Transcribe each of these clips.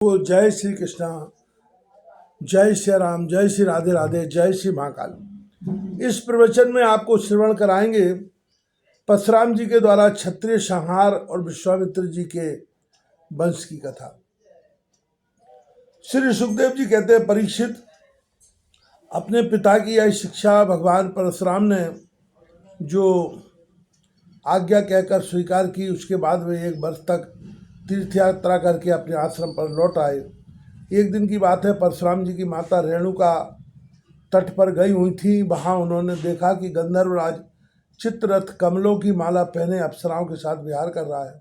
तो जय श्री कृष्णा, जय श्री राम, जय श्री राधे राधे, जय श्री महाकाल। इस प्रवचन में आपको श्रवण कराएंगे परशुराम जी के द्वारा क्षत्रिय संहार और विश्वामित्र जी के वंश की कथा। श्री सुखदेव जी कहते हैं, परीक्षित, अपने पिता की यह शिक्षा भगवान परशुराम ने जो आज्ञा कहकर स्वीकार की, उसके बाद वे 1 वर्ष तक तीर्थ यात्रा करके अपने आश्रम पर लौट आए। एक दिन की बात है, परशुराम जी की माता रेणुका तट पर गई हुई थी। वहाँ उन्होंने देखा कि गंधर्वराज चित्ररथ कमलों की माला पहने अप्सराओं के साथ विहार कर रहा है।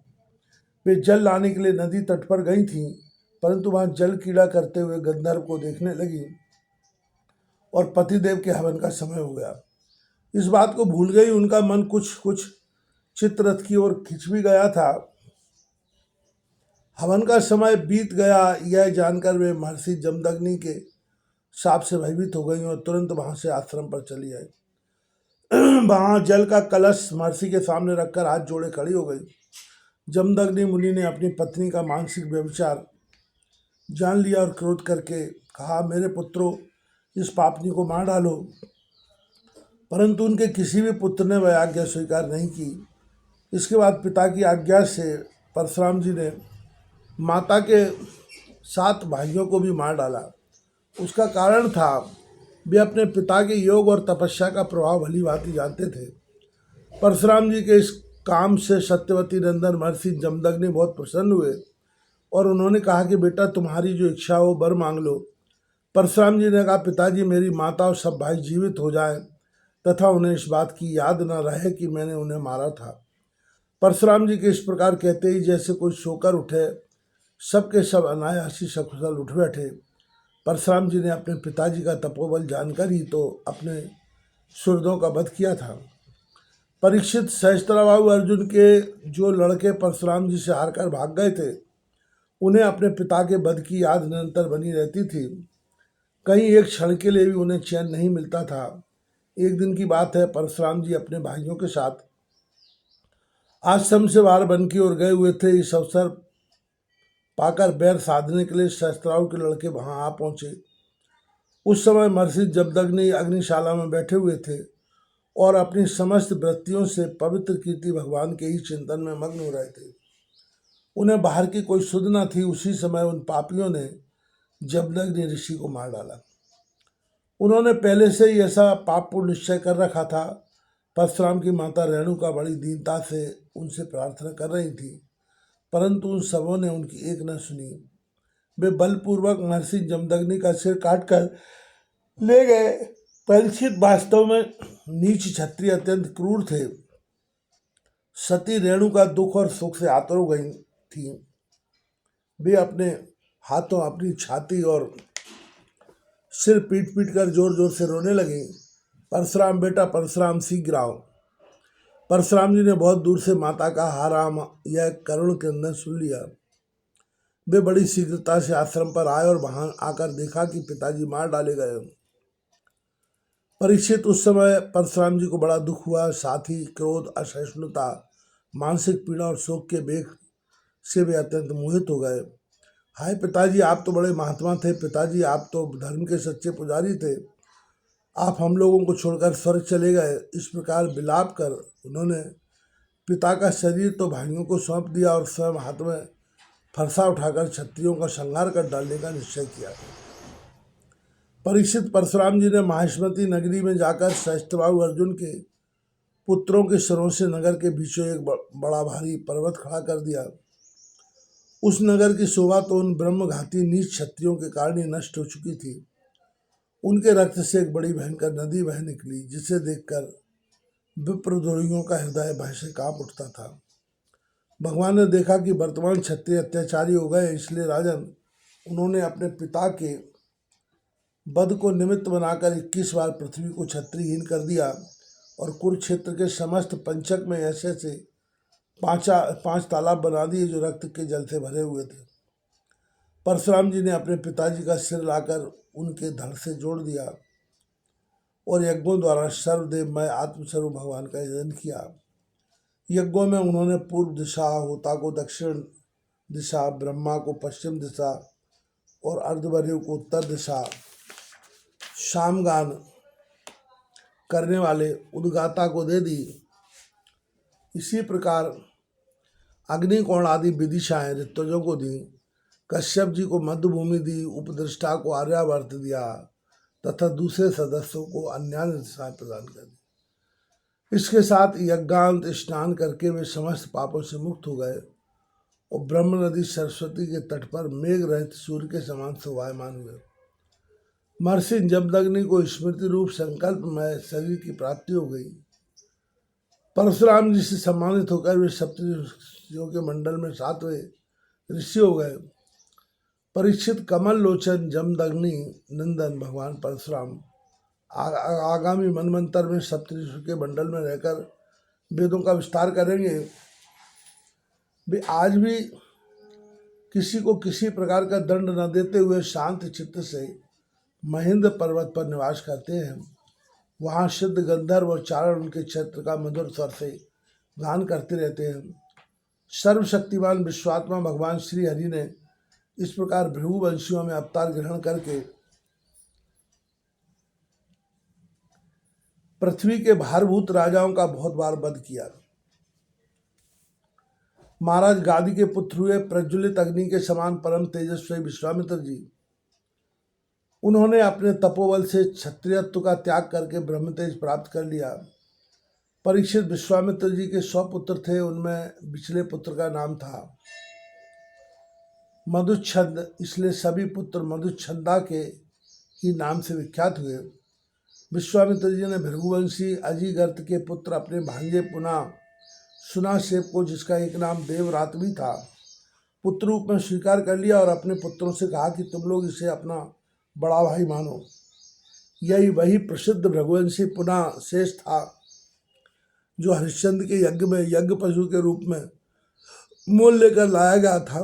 वे जल लाने के लिए नदी तट पर गई थीं, परंतु वहाँ जल कीड़ा करते हुए गंधर्व को देखने लगी और पतिदेव के हवन का समय हो गया। इस बात को भूल गई। उनका मन कुछ कुछ चित्ररथ की ओर खिंच भी गया था। हवन का समय बीत गया, यह जानकर वे महर्षि जमदग्नि के शाप से भयभीत हो गई और तुरंत वहां से आश्रम पर चली आई। वहां जल का कलश महर्षि के सामने रखकर हाथ जोड़े खड़ी हो गई। जमदग्नि मुनि ने अपनी पत्नी का मानसिक व्यभिचार जान लिया और क्रोध करके कहा, मेरे पुत्रों, इस पापनी को मार डालो। परंतु उनके किसी भी पुत्र ने वह आज्ञा स्वीकार नहीं की। इसके बाद पिता की आज्ञा से परशुराम जी ने माता के 7 भाइयों को भी मार डाला। उसका कारण था, वे अपने पिता के योग और तपस्या का प्रभाव भली भांति जानते थे। परशुराम जी के इस काम से सत्यवती नंदन महर्षि जमदग्नि बहुत प्रसन्न हुए और उन्होंने कहा कि बेटा, तुम्हारी जो इच्छा हो वर मांग लो। परशुराम जी ने कहा, पिताजी, मेरी माता और सब भाई जीवित हो जाएं तथा उन्हें इस बात की याद न रहे कि मैंने उन्हें मारा था। परशुराम जी के इस प्रकार कहते ही जैसे कोई सोकर उठे, सबके सब अनायासी सकुशल उठ बैठे। परशुराम जी ने अपने पिताजी का तपोबल जानकर ही तो अपने सुहृदों का वध किया था। परीक्षित, सहस्त्रबाहु अर्जुन के जो लड़के परशुराम जी से हारकर भाग गए थे, उन्हें अपने पिता के वध की याद निरंतर बनी रहती थी। कहीं एक क्षण के लिए भी उन्हें चैन नहीं मिलता था। एक दिन की बात है, परशुराम जी अपने भाइयों के साथ आश्रम से बाहर वन की ओर गए हुए थे। इस अवसर पाकर बैर साधने के लिए सहस्त्राओं के लड़के वहां आ पहुंचे। उस समय महर्षि जमदग्नि अग्निशाला में बैठे हुए थे और अपनी समस्त वृत्तियों से पवित्र कीर्ति भगवान के ही चिंतन में मग्न हो रहे थे। उन्हें बाहर की कोई सुध न थी। उसी समय उन पापियों ने जमदग्नि ऋषि को मार डाला। उन्होंने पहले से ही ऐसा पापपूर्ण निश्चय कर रखा था। परशुराम की माता रेणुका बड़ी दीनता से उनसे प्रार्थना कर रही थी, परंतु उन सबों ने उनकी एक न सुनी। वे बलपूर्वक महर्षि जमदग्नि का सिर काटकर ले गए। परीक्षित, वास्तव में नीच क्षत्रिय अत्यंत क्रूर थे। सती रेणुका दुख और सुख से आतुर हो गई थी। वे अपने हाथों अपनी छाती और सिर पीट पीट कर जोर जोर से रोने लगी। परशुराम बेटा, परशुराम शीघ्र आओ। परशुराम जी ने बहुत दूर से माता का हा राम यह करुण क्रंदन सुन लिया। वे बड़ी शीघ्रता से आश्रम पर आए और वहां आकर देखा कि पिताजी मार डाले गए। परीक्षित, उस समय परशुराम जी को बड़ा दुख हुआ। साथ ही क्रोध, असहिष्णुता, मानसिक पीड़ा और शोक के वेग से वे अत्यंत मोहित हो गए। हाय पिताजी, आप तो बड़े महात्मा थे। पिताजी, आप तो धर्म के सच्चे पुजारी थे। आप हम लोगों को छोड़कर स्वर्ग चले गए। इस प्रकार विलाप कर उन्होंने पिता का शरीर तो भाइयों को सौंप दिया और स्वयं हाथ में फरसा उठाकर क्षत्रियों का संहार कर डालने का निश्चय किया। परीक्षित, परशुराम जी ने माहिष्मती नगरी में जाकर सहस्त्रबाहु अर्जुन के पुत्रों के सिरों से नगर के बीचों एक बड़ा भारी पर्वत खड़ा कर दिया। उस नगर की शोभा तो उन ब्रह्मघाती नीच क्षत्रियों के कारण ही नष्ट हो चुकी थी। उनके रक्त से एक बड़ी भयंकर नदी बह निकली, जिसे देखकर विप्रद्रोहियों का हृदय भय से कांप उठता था। भगवान ने देखा कि वर्तमान क्षत्रिय अत्याचारी हो गए, इसलिए राजन, उन्होंने अपने पिता के वध को निमित्त बनाकर 21 बार पृथ्वी को क्षत्रियहीन कर दिया और कुरुक्षेत्र के समस्त पंचक में ऐसे से 5 तालाब बना दिए जो रक्त के जल से भरे हुए थे। परशुराम जी ने अपने पिताजी का सिर लाकर उनके धड़ से जोड़ दिया और यज्ञों द्वारा सर्वदेवमय आत्मस्वरूप भगवान का यजन किया। यज्ञों में उन्होंने पूर्व दिशा, होता को दक्षिण दिशा, ब्रह्मा को पश्चिम दिशा, और अर्धवर्यों को उत्तर दिशा शामगान करने वाले उद्गाता को दे दी। इसी प्रकार अग्निकोण आदि विदिशाएं ऋतुजों को दी। कश्यप जी को मध्य भूमि दी, उपदृष्टा को आर्यावर्त दिया तथा दूसरे सदस्यों को अन्य दिशाएं प्रदान कर दी। इसके साथ यज्ञांत स्नान करके वे समस्त पापों से मुक्त हो गए और ब्रह्म नदी सरस्वती के तट पर मेघ रहित सूर्य के समान शोभायमान हुए। महर्षि जमदग्नि को स्मृति रूप संकल्पमय शरीर की प्राप्ति हो गई। परशुराम जी से सम्मानित होकर वे सप्तऋषियों के मंडल में 7वें ऋषि हो गए। परीक्षित कमल लोचन जमदग्नि नंदन भगवान परशुराम आगामी मनमंत्र में सप्तऋषियों के मंडल में रहकर वेदों का विस्तार करेंगे। वे आज भी किसी को किसी प्रकार का दंड न देते हुए शांत चित्त से महेंद्र पर्वत पर निवास करते हैं। वहाँ सिद्ध गंधर्व और चारण उनके क्षेत्र का मधुर स्वर से गान करते रहते हैं। सर्वशक्तिमान विश्वात्मा भगवान श्री हरि ने इस प्रकार भृगुवंशियों में अवतार ग्रहण करके पृथ्वी के भारभूत राजाओं का बहुत बार वध किया। महाराज गादी के पुत्र हुए प्रज्वलित अग्नि के समान परम तेजस्वी विश्वामित्र जी, उन्होंने अपने तपोबल से क्षत्रियत्व का त्याग करके ब्रह्म तेज प्राप्त कर लिया। परीक्षित विश्वामित्र जी के 100 पुत्र थे, उनमें पिछले पुत्र का नाम था मधुच्छंद, इसलिए सभी पुत्र मधुच्छंदा के ही नाम से विख्यात हुए। विश्वामित्र जी ने भृगुवंशी अजिगर्त के पुत्र अपने भांजे पुनः सुनासेप को, जिसका एक नाम देवरात भी था, पुत्र रूप में स्वीकार कर लिया और अपने पुत्रों से कहा कि तुम लोग इसे अपना बड़ा भाई मानो। यही वही प्रसिद्ध भृगुवंशी पुनः शेष था जो हरिश्चंद्र के यज्ञ में यज्ञ पशु के रूप में मोल लेकर लाया गया था।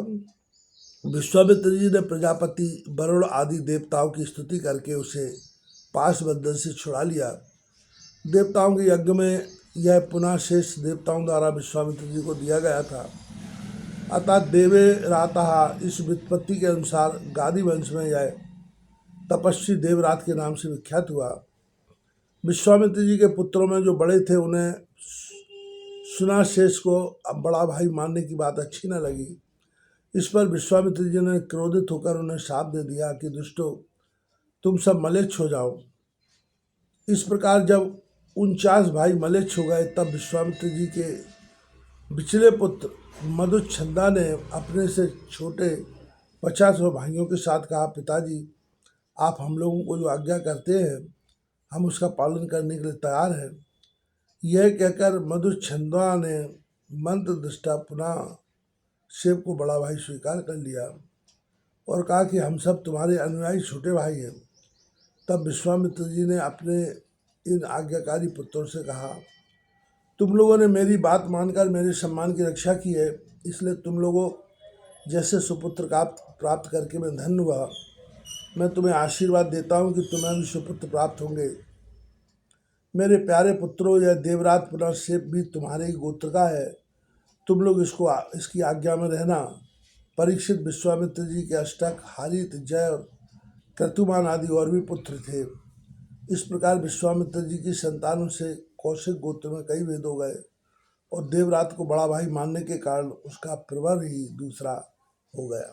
विश्वामित्र जी ने प्रजापति वरुण आदि देवताओं की स्तुति करके उसे पाश बंधन से छुड़ा लिया। देवताओं के यज्ञ में यह पुनः शेष देवताओं द्वारा विश्वामित्र जी को दिया गया था। अतः देवे राता इस व्युत्पत्ति के अनुसार गादी वंश में यह तपस्वी देवरात के नाम से विख्यात हुआ। विश्वामित्र जी के पुत्रों में जो बड़े थे उन्हें सुनाशेष को अब बड़ा भाई मानने की बात अच्छी न लगी। इस पर विश्वामित्र जी ने क्रोधित होकर उन्हें शाप दे दिया कि दुष्टो, तुम सब मलेच्छ हो जाओ। इस प्रकार जब 49 भाई मलेच्छ हो गए तब विश्वामित्र जी के पिछले पुत्र मधुच्छंदा ने अपने से छोटे 50 भाइयों के साथ कहा, पिताजी आप हम लोगों को जो आज्ञा करते हैं हम उसका पालन करने के लिए तैयार हैं। यह कहकर मधुच्छंदा ने मंत्र दृष्टा पुनः शिव को बड़ा भाई स्वीकार कर लिया और कहा कि हम सब तुम्हारे अनुयायी छोटे भाई हैं। तब विश्वामित्र जी ने अपने इन आज्ञाकारी पुत्रों से कहा, तुम लोगों ने मेरी बात मानकर मेरे सम्मान की रक्षा की है, इसलिए तुम लोगों जैसे सुपुत्र का प्राप्त करके मैं धन्य हुआ। मैं तुम्हें आशीर्वाद देता हूँ कि तुम्हें भी सुपुत्र प्राप्त होंगे। मेरे प्यारे पुत्रों, यह देवरात पुनर्शेप भी तुम्हारे ही गोत्र का है, तुम लोग इसकी आज्ञा में रहना। परीक्षित विश्वामित्र जी के अष्टक, हारित, जय और क्रतुमान आदि और भी पुत्र थे। इस प्रकार विश्वामित्र जी की संतानों से कौशिक गोत्र में कई भेद हो गए और देवरात को बड़ा भाई मानने के कारण उसका प्रवर ही दूसरा हो गया।